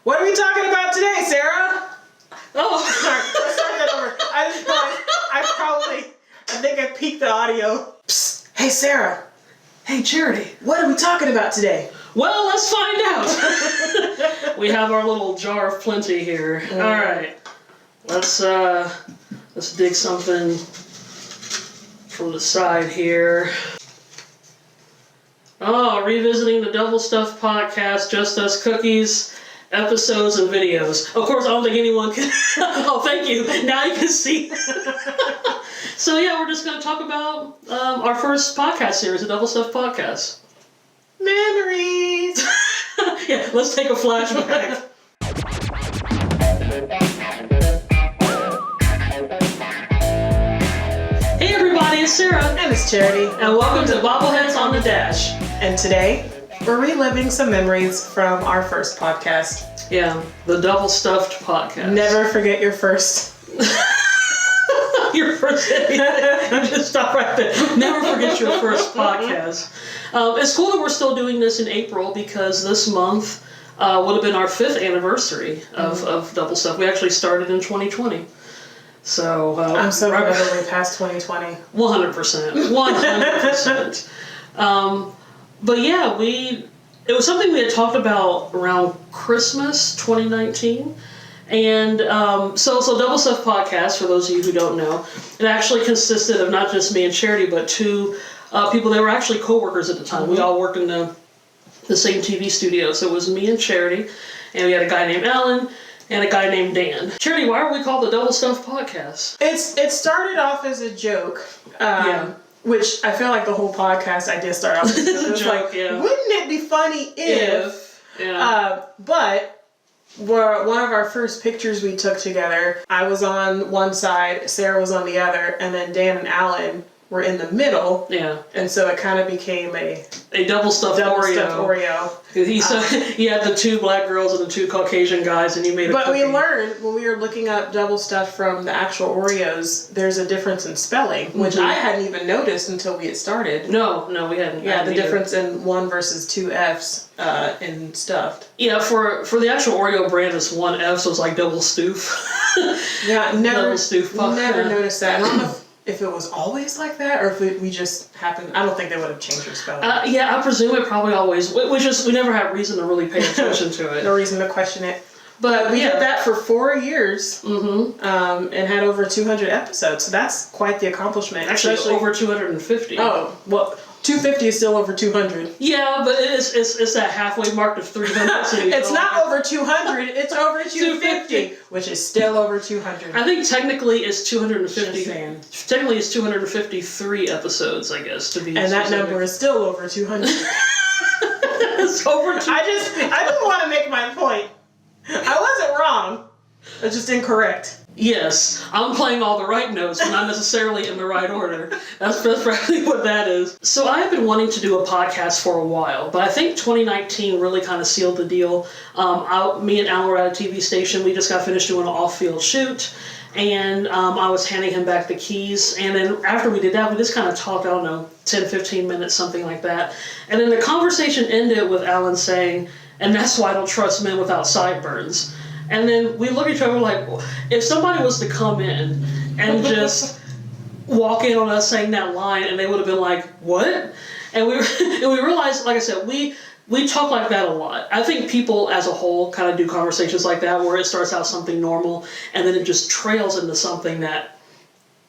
What are we talking about today, Sarah? Oh, Sorry, let's start that over. I just realized I think I peaked the audio. Psst. Hey, Sarah. hey, Charity. What are we talking about today? Well, let's find out. We have our little jar of plenty here. All right, let's dig something from the side here. Oh, revisiting the Double Stuff podcast, Just Us Cookies, episodes and videos. Of course, I don't think anyone can. Oh, thank you. Now you can see. So yeah, we're just going to talk about our first podcast series, the Double Stuff podcast. Memories. Yeah, let's take a flashback. Hey everybody, it's Sarah. And it's Charity. And welcome to Bobbleheads on the Dash. And today, we're reliving some memories from our first podcast. Yeah, the Double Stuffed podcast. Never forget your first. Your first. You just stop right there. Never forget your first podcast. It's cool that we're still doing this in April because this month would have been our 5th anniversary of Double Stuff. We actually started in 2020. So I'm so glad that we passed 2020. 100%. 100%. But yeah, it was something we had talked about around Christmas 2019. And so Double Stuff Podcast, for those of you who don't know, it actually consisted of not just me and Charity, but 2 people that were actually co-workers at the time. We all worked in the same TV studio. So it was me and Charity, and we had a guy named Alan and a guy named Dan. Charity, why are we called the Double Stuff Podcast? It started off as a joke. Which I feel like the whole podcast idea started off as a joke. Like, wouldn't it be funny if but one of our first pictures we took together, I was on one side, Sarah was on the other, and then Dan and Alan were in the middle. Yeah. And so it kind of became a double stuffed Oreo. He had the 2 black girls and the 2 Caucasian guys, and you made a cookie. We learned when we were looking up double stuff from the actual Oreos, there's a difference in spelling, which I hadn't even noticed until we had started. No, we hadn't. Yeah, the difference in 1 versus 2 F's in stuffed. Yeah, for the actual Oreo brand, it's 1 F, so it's like double stoof. Yeah, never noticed that. I don't know if it was always like that, or if we just happened. I don't think they would have changed their spelling. Yeah, I presume it probably always. We never had reason to really pay attention to it. No reason to question it. But we did that for 4 years, and had over 200 episodes. So that's quite the accomplishment. Actually, over 250. Oh, well, 250 is still over 200. Yeah, but it's that halfway mark of 300. So it's not over 200, it's over 250, which is still over 200. I think technically it's 250. Technically it's 253 episodes, I guess, to be and specific. that number is still over 200. It's over 200. I just want to make my point. I wasn't wrong. It's just incorrect. Yes, I'm playing all the right notes, but not necessarily in the right order. That's probably what that is. So I have been wanting to do a podcast for a while, but I think 2019 really kind of sealed the deal. Me and Alan were at a TV station. We just got finished doing an off-field shoot, and I was handing him back the keys. And then after we did that, we just kind of talked, I don't know, 10, 15 minutes, something like that. And then the conversation ended with Alan saying, "And that's why I don't trust men without sideburns." And then we look at each other like, if somebody was to come in and just walk in on us saying that line, and they would have been like, what? And we realized, like I said, we talk like that a lot. I think people as a whole kind of do conversations like that where it starts out something normal and then it just trails into something that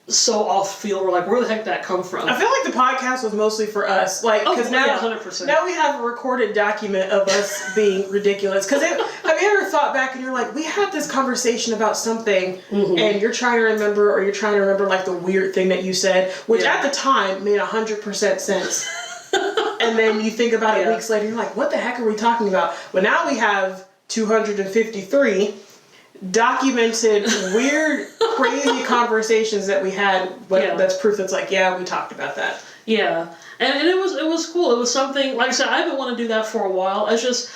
so off field. We're like, where the heck did that come from? I feel like the podcast was mostly for us, like, because now 100%. Now we have a recorded document of us being ridiculous. Because have you ever thought back and you're like, we had this conversation about something, and you're trying to remember like the weird thing that you said, which at the time made 100% sense. And then you think about it weeks later, you're like, what the heck are we talking about? Well, now we have 253 documented weird, crazy conversations that we had. That's proof that's like, yeah, we talked about that. Yeah, and it was cool. It was something, like I said, I've been wanting to do that for a while. It's just,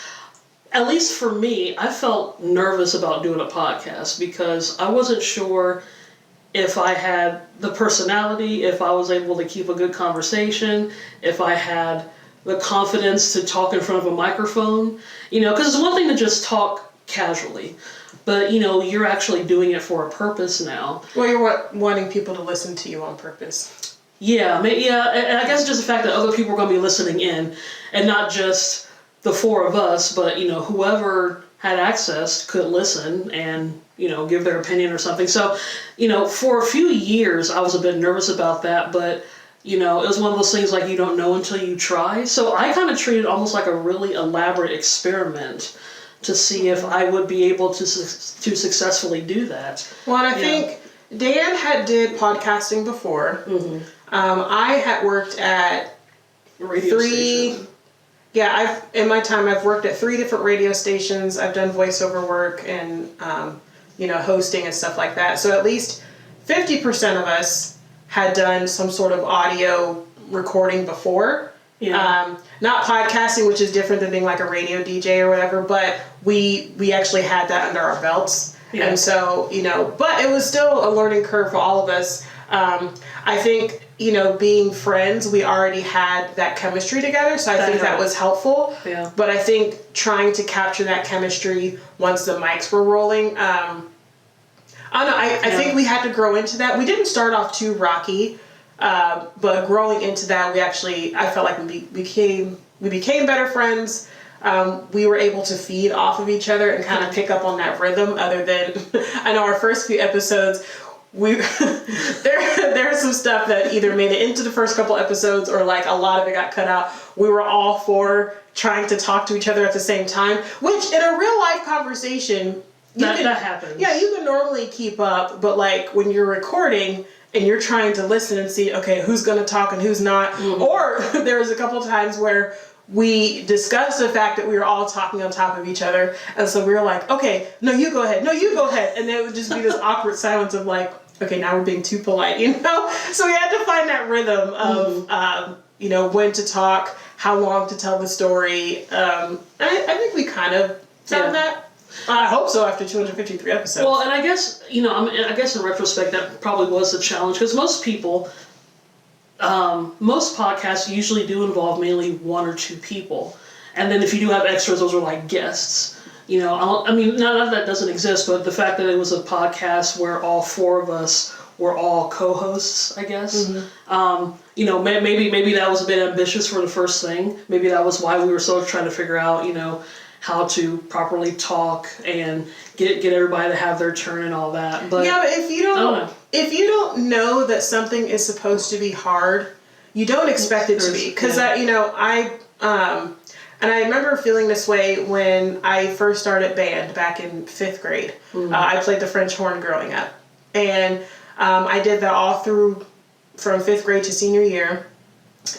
at least for me, I felt nervous about doing a podcast because I wasn't sure if I had the personality, if I was able to keep a good conversation, if I had the confidence to talk in front of a microphone. You know, because it's one thing to just talk casually. But, you're actually doing it for a purpose now. Well, you're wanting people to listen to you on purpose. Yeah, and I guess just the fact that other people are going to be listening in, and not just the four of us, but, whoever had access could listen and, give their opinion or something. So, for a few years, I was a bit nervous about that, but, it was one of those things like you don't know until you try. So I kind of treated it almost like a really elaborate experiment to see if I would be able to successfully do that. Well, and I think Dan did podcasting before. Mm-hmm. I had worked at radio station. Yeah, in my time I've worked at 3 different radio stations. I've done voiceover work and hosting and stuff like that. So at least 50% of us had done some sort of audio recording before. Yeah. Not podcasting, which is different than being like a radio DJ or whatever, but we actually had that under our belts. Yeah. And so, but it was still a learning curve for all of us. I think, being friends, we already had that chemistry together, so I think that was helpful. Yeah. But I think trying to capture that chemistry once the mics were rolling, I don't know, I think we had to grow into that. We didn't start off too rocky. But growing into that, I felt like we became better friends. We were able to feed off of each other and kind of pick up on that rhythm. Other than, I know our first few episodes, there's some stuff that either made it into the first couple episodes or like a lot of it got cut out. We were all four trying to talk to each other at the same time, which in a real life conversation, that happens. Yeah, you can normally keep up, but like when you're recording and you're trying to listen and see, okay, who's going to talk and who's not. Mm-hmm. Or there was a couple times where we discussed the fact that we were all talking on top of each other. And so we were like, okay, no, you go ahead. No, you go ahead. And then it would just be this awkward silence of like, okay, now we're being too polite, So we had to find that rhythm of, when to talk, how long to tell the story. I think we kind of found that. I hope so after 253 episodes. Well, and I guess, I guess in retrospect, that probably was a challenge because most people, most podcasts usually do involve mainly 1 or 2 people. And then if you do have extras, those are like guests. Not that doesn't exist, but the fact that it was a podcast where all 4 of us were all co-hosts, I guess. Mm-hmm. Maybe that was a bit ambitious for the first thing. Maybe that was why we were so trying to figure out, how to properly talk and get everybody to have their turn and all that. But yeah, but if you don't know that something is supposed to be hard, you don't expect it to be. Because and I remember feeling this way when I first started band back in 5th grade. Mm-hmm. I played the French horn growing up, and I did that all through from 5th grade to senior year,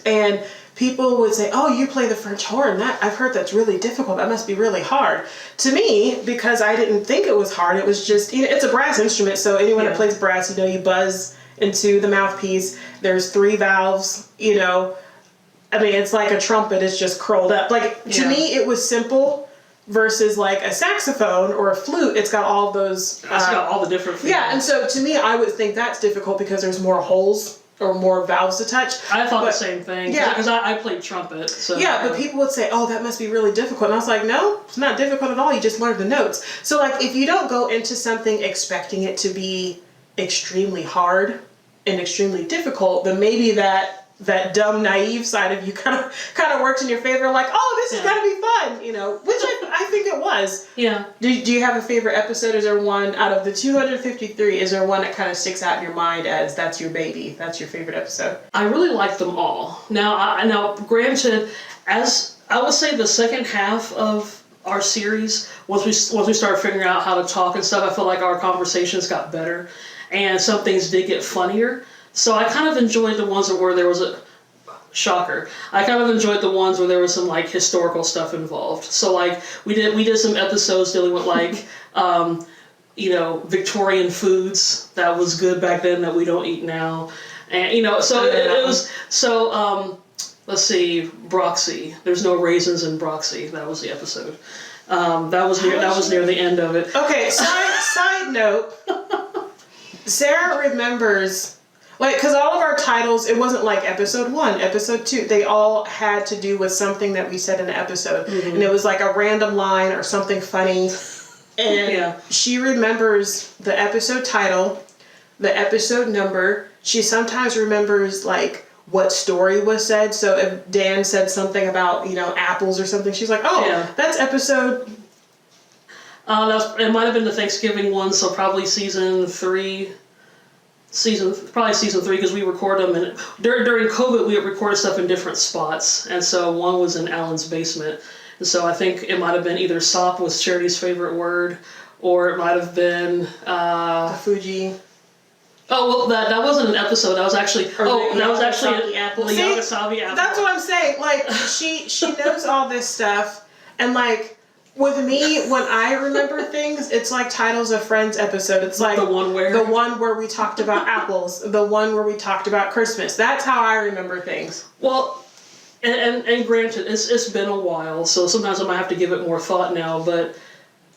and people would say, oh, you play the French horn. I've heard that's really difficult. That must be really hard. To me, because I didn't think it was hard, it was just, it's a brass instrument. So anyone that plays brass, you buzz into the mouthpiece. There's 3 valves, it's like a trumpet. It's just curled up. Like, to me, it was simple versus like a saxophone or a flute. It's got all of those. It's got all the different things. Yeah, and so to me, I would think that's difficult because there's more holes or more valves to touch. I thought the same thing. Yeah. Because I played trumpet. So yeah, but people would say, oh, that must be really difficult. And I was like, no, it's not difficult at all. You just learn the notes. So like, if you don't go into something expecting it to be extremely hard and extremely difficult, then maybe that dumb, naive side of you kind of works in your favor. Like, oh, this is gonna be fun, which I think it was. Yeah. Do you have a favorite episode? Is there one out of the 253? Is there one that kind of sticks out in your mind as that's your baby? That's your favorite episode? I really like them all. Now, granted, as I would say, the second half of our series, once we started figuring out how to talk and stuff, I feel like our conversations got better, and some things did get funnier. So I kind of enjoyed the ones where there was a shocker. I kind of enjoyed the ones where there was some like historical stuff involved. So like we did some episodes dealing with like Victorian foods that was good back then that we don't eat now, and so it was so let's see, Broxy. There's no raisins in Broxy. That was the episode. That was near the end of it. Okay. Side note. Sarah remembers. Like, because all of our titles, it wasn't like episode 1, episode 2. They all had to do with something that we said in the episode. Mm-hmm. And it was like a random line or something funny. And she remembers the episode title, the episode number. She sometimes remembers like what story was said. So if Dan said something about, apples or something, she's like, that's episode. It might have been the Thanksgiving one, so probably season 3, because we record them. And during COVID, we recorded stuff in different spots. And so one was in Alan's basement. And so I think it might have been either sop was Charity's favorite word, or it might have been the Fuji. Oh, well, that wasn't an episode. That was actually Yagasabi Apple. The Yagasabi Apple. That's what I'm saying. Like she knows all this stuff, and like with me, when I remember things, it's like titles of Friends episode. It's like the one where we talked about apples, the one where we talked about Christmas. That's how I remember things. Well. And granted, it's been a while, so sometimes I might have to give it more thought now, but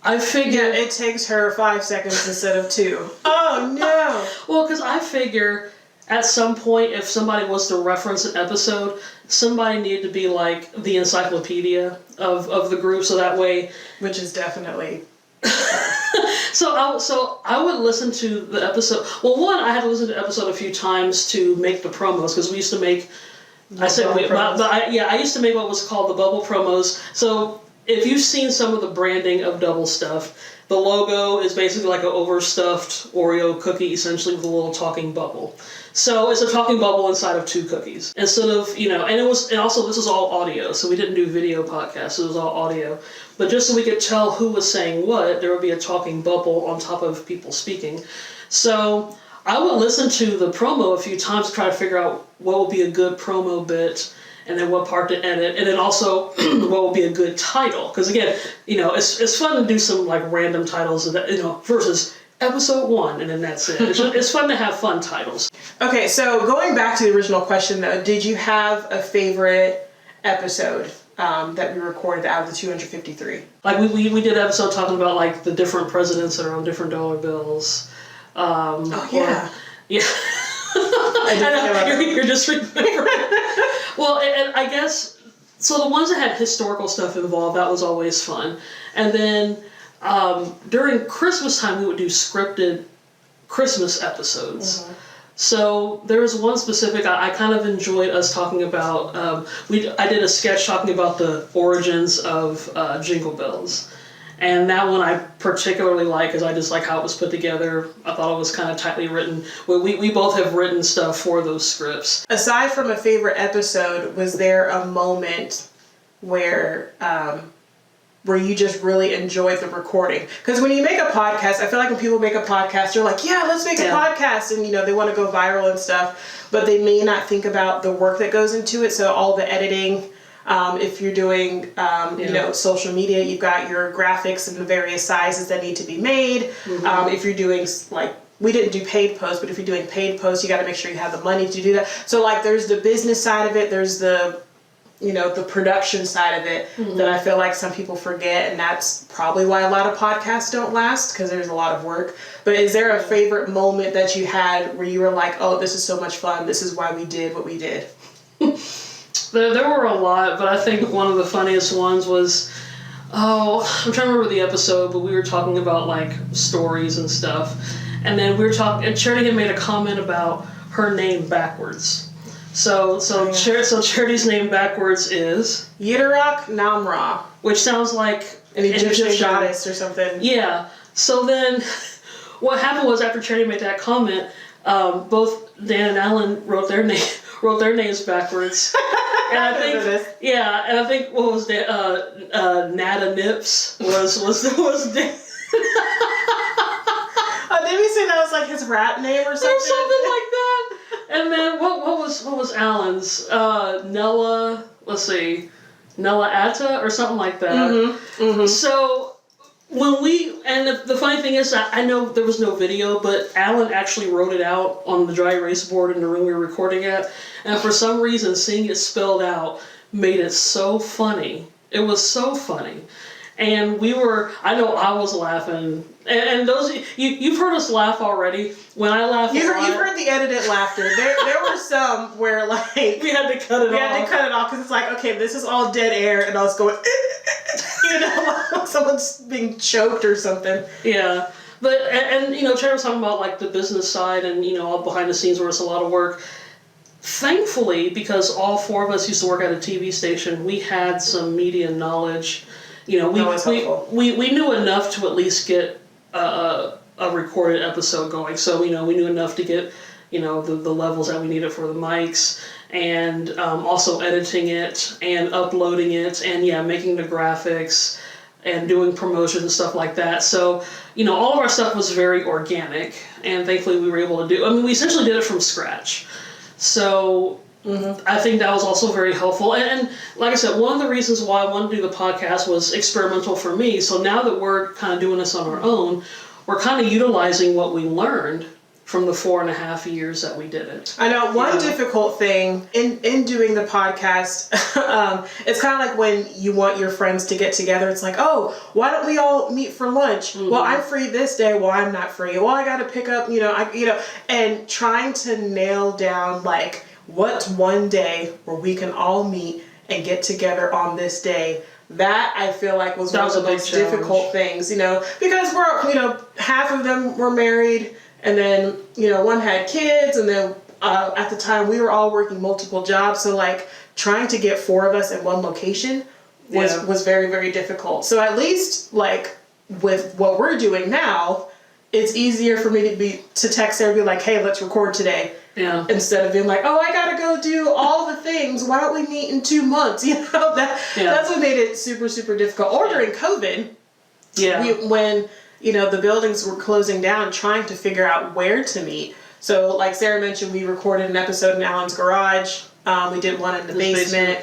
I figure... Yeah, it takes her 5 seconds instead of 2. Oh, no! Well, because I figure at some point, if somebody was to reference an episode, somebody needed to be like the encyclopedia of the group, so that way... Which is definitely... So I would listen to the episode... Well, one, I had to listen to the episode a few times to make the promos, because we used to make... I used to make what was called the bubble promos. So if you've seen some of the branding of Double Stuff, the logo is basically like an overstuffed Oreo cookie, essentially with a little talking bubble. So it's a talking bubble inside of 2 cookies. Instead of, and also this is all audio, so we didn't do video podcasts, it was all audio. But just so we could tell who was saying what, there would be a talking bubble on top of people speaking. So I would listen to the promo a few times to try to figure out what would be a good promo bit, and then what part to edit, and then also what would be a good title. Because again, it's fun to do some like random titles, versus episode 1, and then that's it. It's fun to have fun titles. Okay, so going back to the original question though, did you have a favorite episode that we recorded out of the 253? Like we did an episode talking about like the different presidents that are on different dollar bills. Yeah. You're just remembering. Well, and I guess, so the ones that had historical stuff involved, that was always fun. And then during Christmas time, we would do scripted Christmas episodes. Mm-hmm. So there was one specific, I kind of enjoyed us talking about, I did a sketch talking about the origins of Jingle Bells. And that one I particularly like because I just like how it was put together. I thought it was kind of tightly written. We both have written stuff for those scripts. Aside from a favorite episode, was there a moment where you just really enjoyed the recording? Because when you make a podcast, I feel like when people make a podcast, they're like, yeah, let's make a podcast. And, they want to go viral and stuff. But they may not think about the work that goes into it. So all the editing... if you're doing, social media, you've got your graphics and the various sizes that need to be made. Mm-hmm. If you're doing, we didn't do paid posts, but if you're doing paid posts, you got to make sure you have the money to do that. So, there's the business side of it. There's the, the production side of it that I feel like some people forget. And that's probably why a lot of podcasts don't last, because there's a lot of work. But is there a favorite moment that you had where you were like, oh, this is so much fun. This is why we did what we did? There were a lot, but I think one of the funniest ones was, I'm trying to remember the episode, but we were talking about stories and stuff, and then we were talking, and Charity had made a comment about her name backwards. So Charity's name backwards is Yidarak Namra, which sounds like an Egyptian goddess or something. Yeah. So then, what happened was after Charity made that comment, both Dan and Alan wrote their names backwards. And I think what was that? Nada Nips was Dan. Did we say that was like his rap name or something? Or something like that. And then what was Alan's? Nella. Let's see, Nella Atta or something like that. Mm-hmm. Mm-hmm. So. The funny thing is, I know there was no video, but Alan actually wrote it out on the dry erase board in the room we were recording at, and for some reason, seeing it spelled out made it so funny. It was so funny. And I know I was laughing, and those, you've heard us laugh already. When I laugh You've heard the edited laughter. There were some where we had to cut it off. We had to cut it off because it's like, okay, this is all dead air, and I was going, like someone's being choked or something. Yeah. But, and Charity was talking about, like, the business side and, all behind the scenes where it's a lot of work. Thankfully, because all four of us used to work at a TV station, we had some media knowledge. We knew enough to at least get a recorded episode going. So, we knew enough to get, the levels that we needed for the mics, and also editing it and uploading it and, making the graphics and doing promotions and stuff like that. So, all of our stuff was very organic, and thankfully we were able to do, we essentially did it from scratch. So, I think that was also very helpful. And like I said, one of the reasons why I wanted to do the podcast was experimental for me. So now that we're kind of doing this on our own, we're kind of utilizing what we learned from the 4.5 years that we did it. I know one difficult thing in doing the podcast, it's kind of like when you want your friends to get together. It's like, oh, why don't we all meet for lunch? Well, I'm free this day. Well, I'm not free. Well, I got to pick up, and trying to nail down like what's one day where we can all meet and get together on this day. That I feel like was one of the most difficult things, because we're, half of them were married. And then, one had kids, and then at the time we were all working multiple jobs. So like trying to get four of us in one location was very, very difficult. So at least like with what we're doing now, it's easier for me to text her and be like, hey, let's record today. Yeah. Instead of being like, oh, I gotta go do all the things. Why don't we meet in 2 months? That's what made it super, super difficult. Or during COVID, when the buildings were closing down, trying to figure out where to meet. So like Sarah mentioned, we recorded an episode in Alan's garage. We did one in the basement.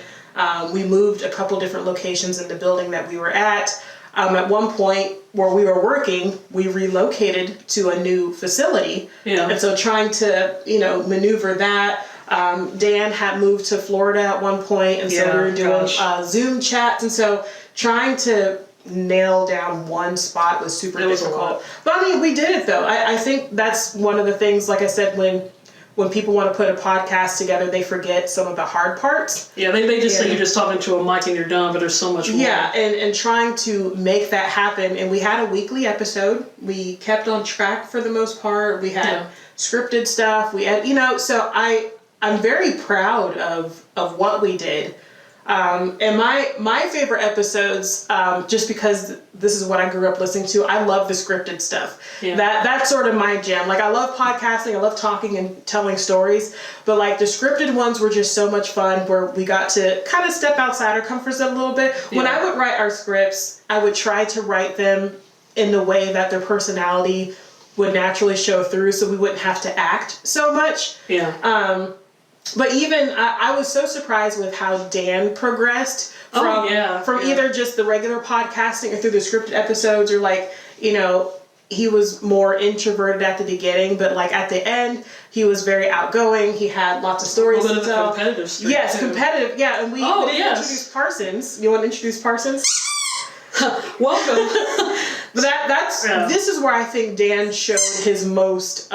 We moved a couple different locations in the building that we were at. At one point where we were working, we relocated to a new facility. Yeah. And so trying to, maneuver that. Dan had moved to Florida at one point, and so we were doing Zoom chats. And so trying to nail down one spot was super difficult. But we did it though. I think that's one of the things, like I said, when people want to put a podcast together, they forget some of the hard parts. Yeah, they just think you're just talking to a mic and you're done, but there's so much more. Yeah, and trying to make that happen. And we had a weekly episode. We kept on track for the most part. We had scripted stuff. We had, so I'm very proud of what we did. And my favorite episodes, just because this is what I grew up listening to, I love the scripted stuff. Yeah. That's sort of my jam. Like I love podcasting, I love talking and telling stories, but like the scripted ones were just so much fun where we got to kind of step outside our comfort zone a little bit. Yeah. When I would write our scripts, I would try to write them in the way that their personality would naturally show through so we wouldn't have to act so much. Yeah. But even, I was so surprised with how Dan progressed from either just the regular podcasting or through the scripted episodes, or like, he was more introverted at the beginning, but like at the end, he was very outgoing. He had lots of stories to tell. Competitive streak. Yes, too. Competitive. Yeah, and we didn't introduce Parsons. You want to introduce Parsons? Welcome. But this is where I think Dan showed his most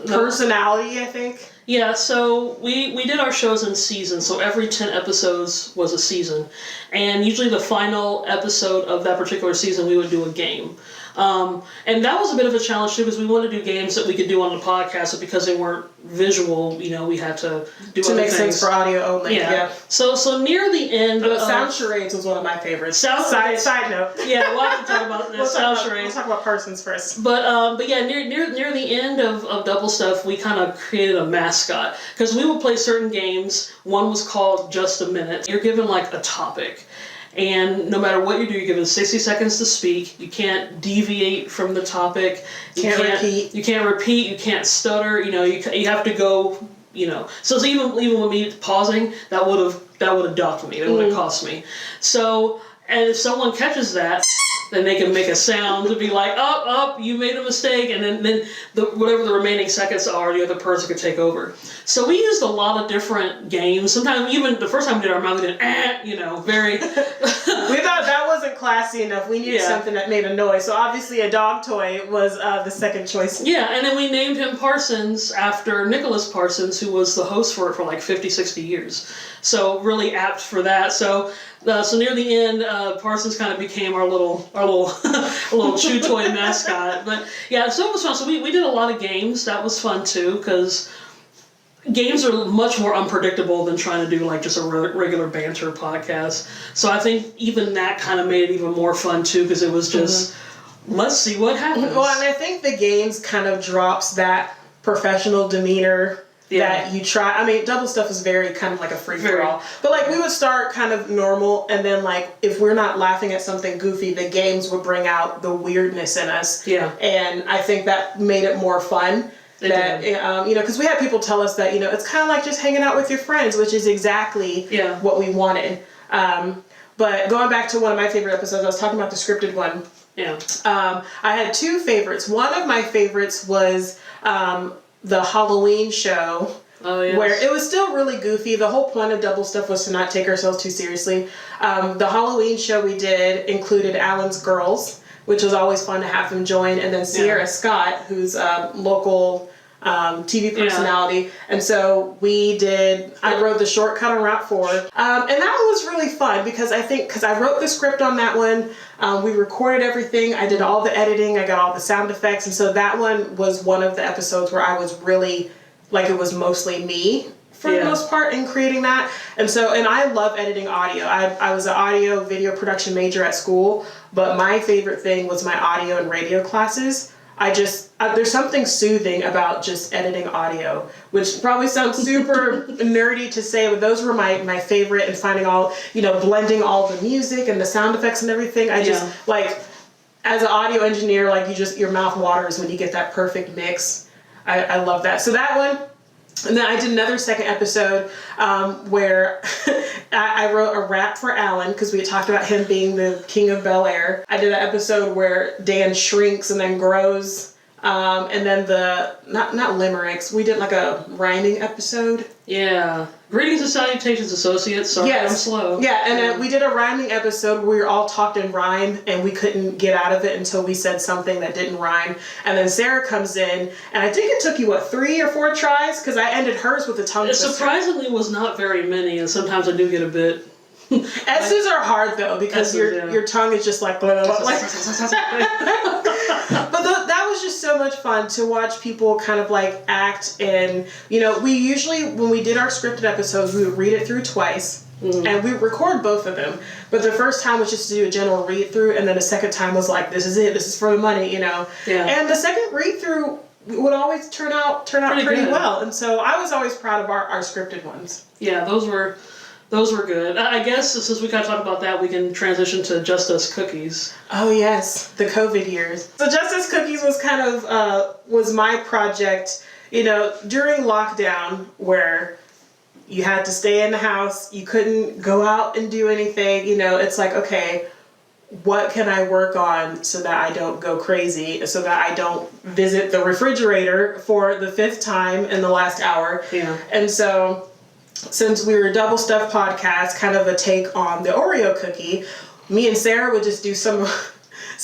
personality, I think. Yeah, so we did our shows in seasons, so every 10 episodes was a season. And usually the final episode of that particular season, we would do a game. And that was a bit of a challenge too, because we wanted to do games that we could do on the podcast, but because they weren't visual, we had to do other things. To make sense for audio only, yeah. So near the end... Sound charades was one of my favorites. Side note. Yeah, we'll have to talk about this. We'll talk about Parsons first. But yeah, near the end of Double Stuff, we kind of created a mascot. Because we would play certain games. One was called Just a Minute. You're given like a topic. And no matter what you do, you're given 60 seconds to speak. You can't deviate from the topic. You can't repeat. You can't repeat. You can't stutter. You have to go. So even with me pausing, that would have docked me. That would have cost me. So, and if someone catches that, then they can make a sound to be like, up, you made a mistake, and then whatever the remaining seconds are, the other person could take over. So we used a lot of different games. Sometimes even the first time we did our mouth, we did very. We thought that wasn't classy enough. We needed something that made a noise. So obviously a dog toy was the second choice. Yeah, and then we named him Parsons after Nicholas Parsons, who was the host for it for like 50, 60 years. So really apt for that. So So near the end, Parsons kind of became our little little chew toy mascot. But yeah, so it was fun. So we did a lot of games. That was fun too, because games are much more unpredictable than trying to do like just a regular banter podcast. So I think even that kind of made it even more fun too, because it was just let's see what happens. Well, and I think the games kind of drops that professional demeanor. That you try. I mean, double stuff is very kind of like a free for all. But like we would start kind of normal, and then like if we're not laughing at something goofy, the games would bring out the weirdness in us. Yeah. And I think that made it more fun. Because we had people tell us that it's kind of like just hanging out with your friends, which is exactly what we wanted. But going back to one of my favorite episodes, I was talking about the scripted one. Yeah. I had two favorites. One of my favorites was the Halloween show, where it was still really goofy. The whole point of double stuff was to not take ourselves too seriously. The Halloween show we did included Alan's girls, which was always fun to have them join, and then Sierra Scott, who's a local TV personality. And so I wrote the shortcut on Route 4. And that one was really fun because I wrote the script on that one. We recorded everything. I did all the editing. I got all the sound effects. And so that one was one of the episodes where I was really, like, it was mostly me for the most part in creating that. And I love editing audio. I was an audio video production major at school, but my favorite thing was my audio and radio classes. There's something soothing about just editing audio, which probably sounds super nerdy to say, but those were my favorite, and finding all, blending all the music and the sound effects and everything. I just, like, as an audio engineer, like, your mouth waters when you get that perfect mix. I love that. So that one. And then I did another second episode where I wrote a rap for Alan, because we had talked about him being the king of Bel Air. I did an episode where Dan shrinks and then grows. And then not limericks, we did like a rhyming episode. Yeah. Greetings and salutations, associates. Sorry, I'm slow. Yeah, and then we did a rhyming episode where we were all talked in rhyme, and we couldn't get out of it until we said something that didn't rhyme. And then Sarah comes in, and I think it took you, 3 or 4 tries? Because I ended hers with a tongue twister. It surprisingly was not very many, and sometimes I do get a bit... S's are hard though, because your tongue is just like blah, blah, blah, like but that was just so much fun to watch people kind of like act. And we usually, when we did our scripted episodes, we would read it through twice. And we record both of them, but the first time was just to do a general read through, and then the second time was like, this is it, this is for the money, and the second read through would always turn out pretty well. And so I was always proud of our scripted ones. Those were good. I guess since we kind of talked about that, we can transition to Just Us Cookies. Oh yes, the COVID years. So Just Us Cookies was kind of was my project, during lockdown, where you had to stay in the house, you couldn't go out and do anything. It's like, okay, what can I work on so that I don't go crazy, so that I don't visit the refrigerator for the 5th time in the last hour. Yeah. And so, since we were a Double Stuff podcast, kind of a take on the Oreo cookie, me and Sarah would just do some of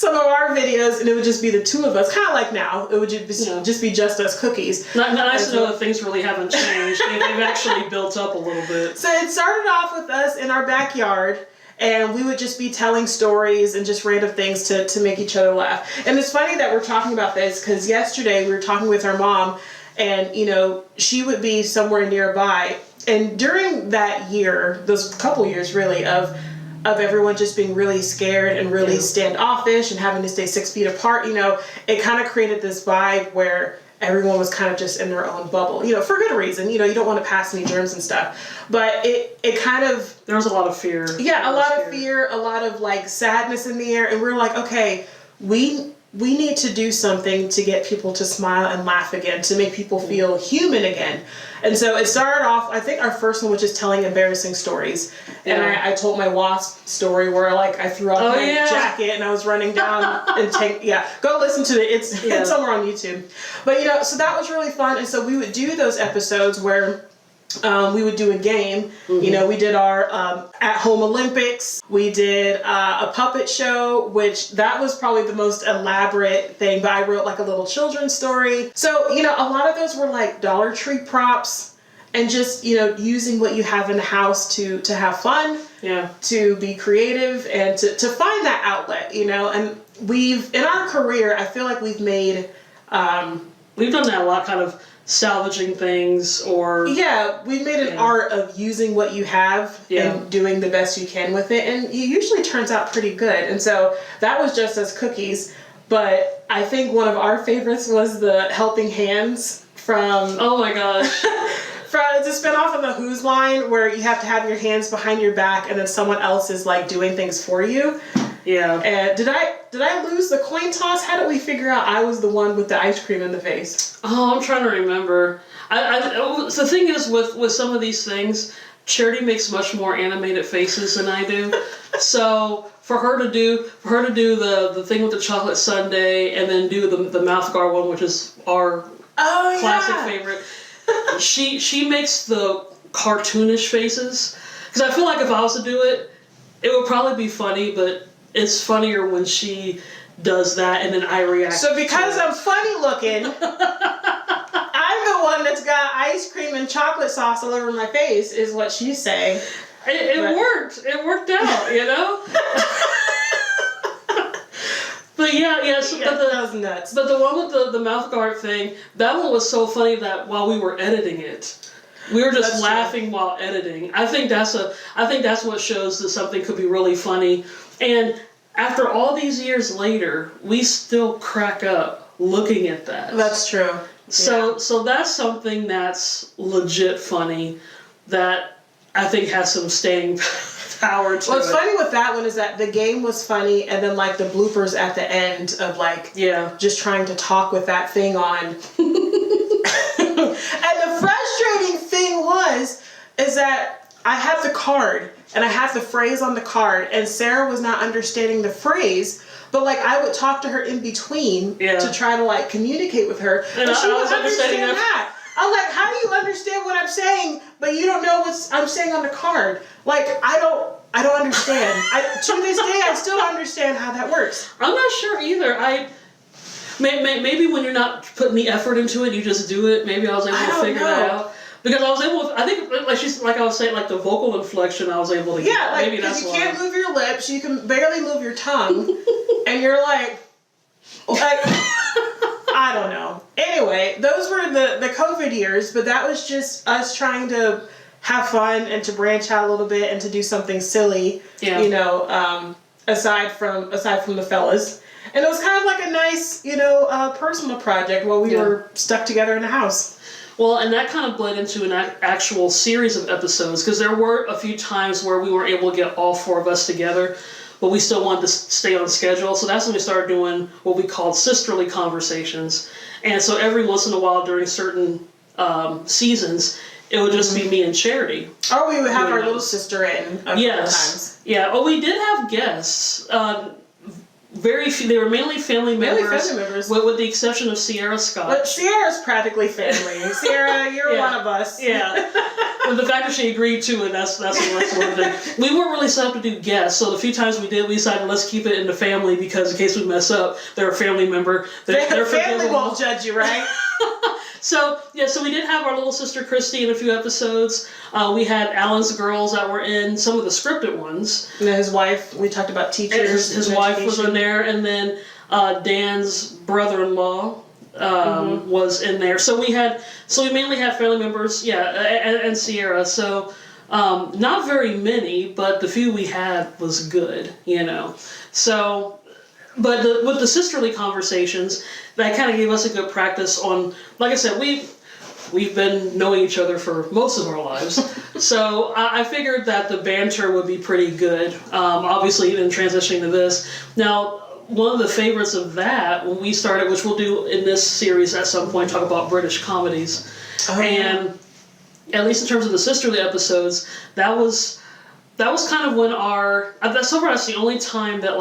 our videos, and it would just be the two of us, kind of like now. It would just be Just Us Cookies. Nice to know that things really haven't changed. They've actually built up a little bit. So it started off with us in our backyard, and we would just be telling stories and just random things to make each other laugh. And it's funny that we're talking about this, because yesterday we were talking with our mom, and she would be somewhere nearby. And during that year, those couple years really, of everyone just being really scared and really standoffish and having to stay 6 feet apart, it kind of created this vibe where everyone was kind of just in their own bubble, for good reason. You don't want to pass any germs and stuff. But it kind of... There was a lot of fear. Yeah, a lot of fear, a lot of like sadness in the air. And we're like, okay, we need to do something to get people to smile and laugh again, to make people feel human again. And so it started off, I think our first one was just telling embarrassing stories. Yeah. And I told my wasp story where like I threw off my jacket and I was running down and go listen to it. It's somewhere on YouTube. But so that was really fun. And so we would do those episodes where we would do a game. Mm-hmm. We did our at-home Olympics. We did a puppet show, which that was probably the most elaborate thing, but I wrote like a little children's story. So, a lot of those were like Dollar Tree props. and just, using what you have in the house to have fun, to be creative, and to find that outlet, and in our career, I feel like we've made, we've done that a lot, kind of salvaging things, or... Yeah, we've made an art of using what you have and doing the best you can with it, and it usually turns out pretty good. And so that was just as cookies, but I think one of our favorites was the helping hands from... Oh my gosh. It's a spinoff of the Who's line where you have to have your hands behind your back and then someone else is like doing things for you. Yeah. And did I lose the coin toss? How did we figure out I was the one with the ice cream in the face? Oh, I'm trying to remember. The thing is with some of these things, Charity makes much more animated faces than I do. So for her to do the thing with the chocolate sundae and then do the mouth guard one, which is our classic favorite, she makes the cartoonish faces. Because I feel like if I was to do it, it would probably be funny, but it's funnier when she does that and then I react. So because I'm funny looking, I'm the one that's got ice cream and chocolate sauce all over my face, is what she's saying. It worked. It worked out, But that was nuts. But the one with the mouth guard thing, that one was so funny that while we were editing it, we were just laughing while editing. I think that's what shows that something could be really funny. And after all these years later, we still crack up looking at that. That's true. So that's something that's legit funny that I think has some staying power to it. What's funny with that one is that the game was funny, and then like the bloopers at the end of just trying to talk with that thing on. And the frustrating thing is that I had the card and I had the phrase on the card, and Sarah was not understanding the phrase, but I would talk to her in between to try to communicate with her, and she would understand that. I'm like, how do you understand what I'm saying, but you don't know what I'm saying on the card? I don't understand. To this day, I still don't understand how that works. I'm not sure either. Maybe when you're not putting the effort into it, you just do it. Maybe I was able to figure that out. Because I was able, I think, like I was saying, the vocal inflection, I was able to get. Yeah, maybe that's you can't move your lips, you can barely move your tongue, and you're like, I don't know. Anyway, those were the COVID years, but that was just us trying to have fun and to branch out a little bit and to do something silly, aside from the fellas. And it was kind of like a nice, personal project while we were stuck together in the house. Well, and that kind of bled into an actual series of episodes, because there were a few times where we weren't able to get all four of us together, but we still wanted to stay on schedule. So that's when we started doing what we called sisterly conversations. And so every once in a while during certain seasons, it would just be me and Charity. Or we would have our little sister in a couple times. Yeah. Oh, we did have guests. Very few. They were mainly family members. With the exception of Sierra Scott. But Sierra's practically family. Sierra, you're one of us. Yeah. But the fact that she agreed to it, that's one thing. We weren't really set up to do guests, so the few times we did, we decided let's keep it in the family, because in case we mess up, they're a family member. Their family won't judge you, right? So we did have our little sister Christy in a few episodes. We had Alan's girls that were in some of the scripted ones. And then his wife, we talked about teachers. His wife was in there, and then Dan's brother-in-law was in there. So we mainly had family members, and Sierra. So not very many, but the few we had was good, So. But with the sisterly conversations, that kind of gave us a good practice on, like I said, we've been knowing each other for most of our lives. So I figured that the banter would be pretty good, obviously in transitioning to this. Now, one of the favorites of that, when we started, which we'll do in this series at some point, talk about British comedies. And at least in terms of the sisterly episodes, that was kind of when that's the only time that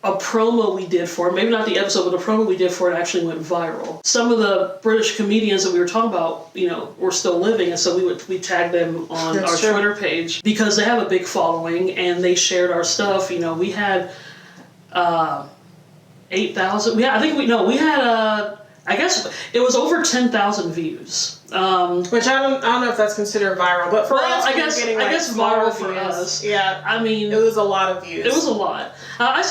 a promo we did for it, maybe not the episode, but a promo we did for it actually went viral. Some of the British comedians that we were talking about, were still living, and so we tagged them on our Twitter page because they have a big following and they shared our stuff. We had 8,000. We had I guess it was over 10,000 views. Which I don't know if that's considered viral, but for us, I guess viral for us. Yeah, I mean, it was a lot of views. It was a lot. I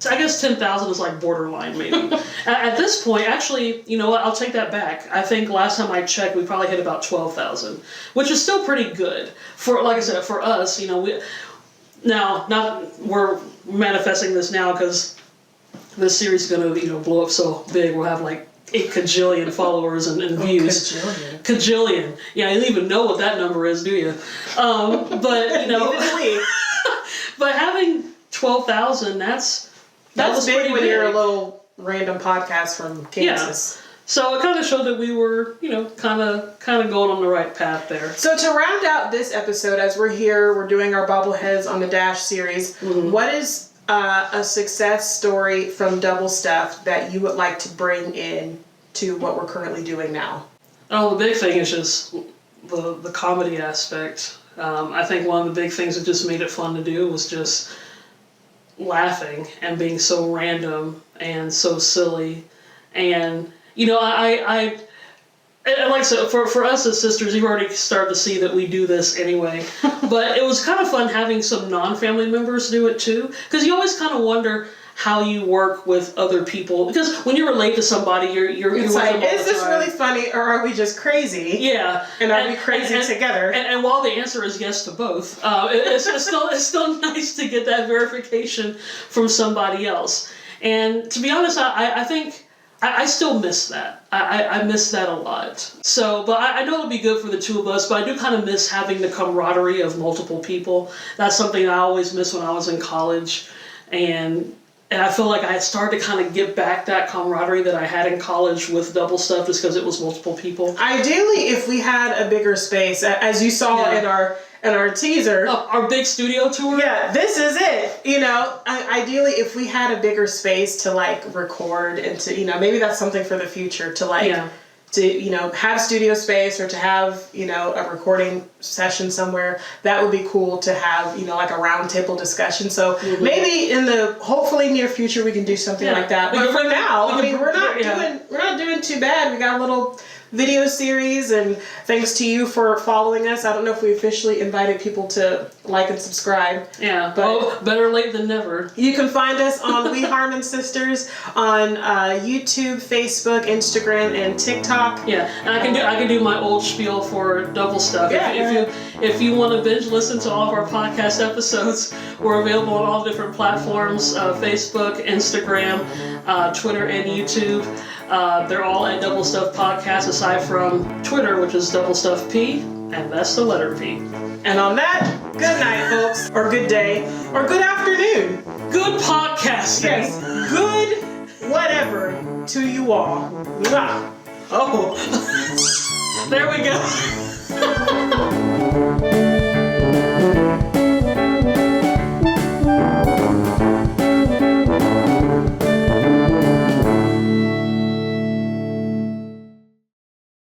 guess 10,000 is like borderline maybe. At this point, actually, you know what? I'll take that back. I think last time I checked, we probably hit about 12,000, which is still pretty good for, like I said, for us. You know, we're manifesting this now because this series is gonna blow up so big. We'll have like 8 kajillion followers and views. Kajillion. Yeah, you don't even know what that number is, do you? But but having 12,000, that's big when you're a little random podcast from Kansas. Yeah. So it kind of showed that we were, kind of going on the right path there. So to round out this episode, as we're here, we're doing our Bobbleheads on the Dash series. Mm-hmm. What is a success story from Double Stuff that you would like to bring in to what we're currently doing now? Oh, the big thing is just the comedy aspect. I think one of the big things that just made it fun to do was just laughing and being so random and so silly. And, I like I said, for us as sisters, you've already started to see that we do this anyway. But it was kind of fun having some non-family members do it too. Because you always kind of wonder how you work with other people. Because when you relate to somebody, you're it's like, is this really funny or are we just crazy? Yeah. And are we crazy together? And while the answer is yes to both, it's still nice to get that verification from somebody else. And to be honest, I think I still miss that. I miss that a lot. So, but I know it'll be good for the two of us, but I do kind of miss having the camaraderie of multiple people. That's something I always missed when I was in college. And I feel like I started to kind of get back that camaraderie that I had in college with Double Stuff just because it was multiple people. Ideally, if we had a bigger space, as you saw in our teaser. Our big studio tour? Yeah, this is it. Ideally, if we had a bigger space to record and to, maybe that's something for the future to have studio space or to have, a recording session somewhere. That would be cool to have, like a round table discussion. So maybe in the hopefully near future we can do something like that. But for now, we're not doing too bad. We got a little video series, and thanks to you for following us. I don't know if we officially invited people to like and subscribe. Yeah, but better late than never. You can find us on We Harmon Sisters on YouTube, Facebook, Instagram, and TikTok. Yeah, and I can do my old spiel for Double Stuff. Yeah, if you want to binge listen to all of our podcast episodes, we're available on all different platforms: Facebook, Instagram, Twitter, and YouTube. They're all at Double Stuff Podcast, aside from Twitter, which is Double Stuff P, and that's the letter P. And on that, good night, folks, or good day, or good afternoon. Good podcasting. Yes, good whatever to you all. Mwah. Oh, there we go.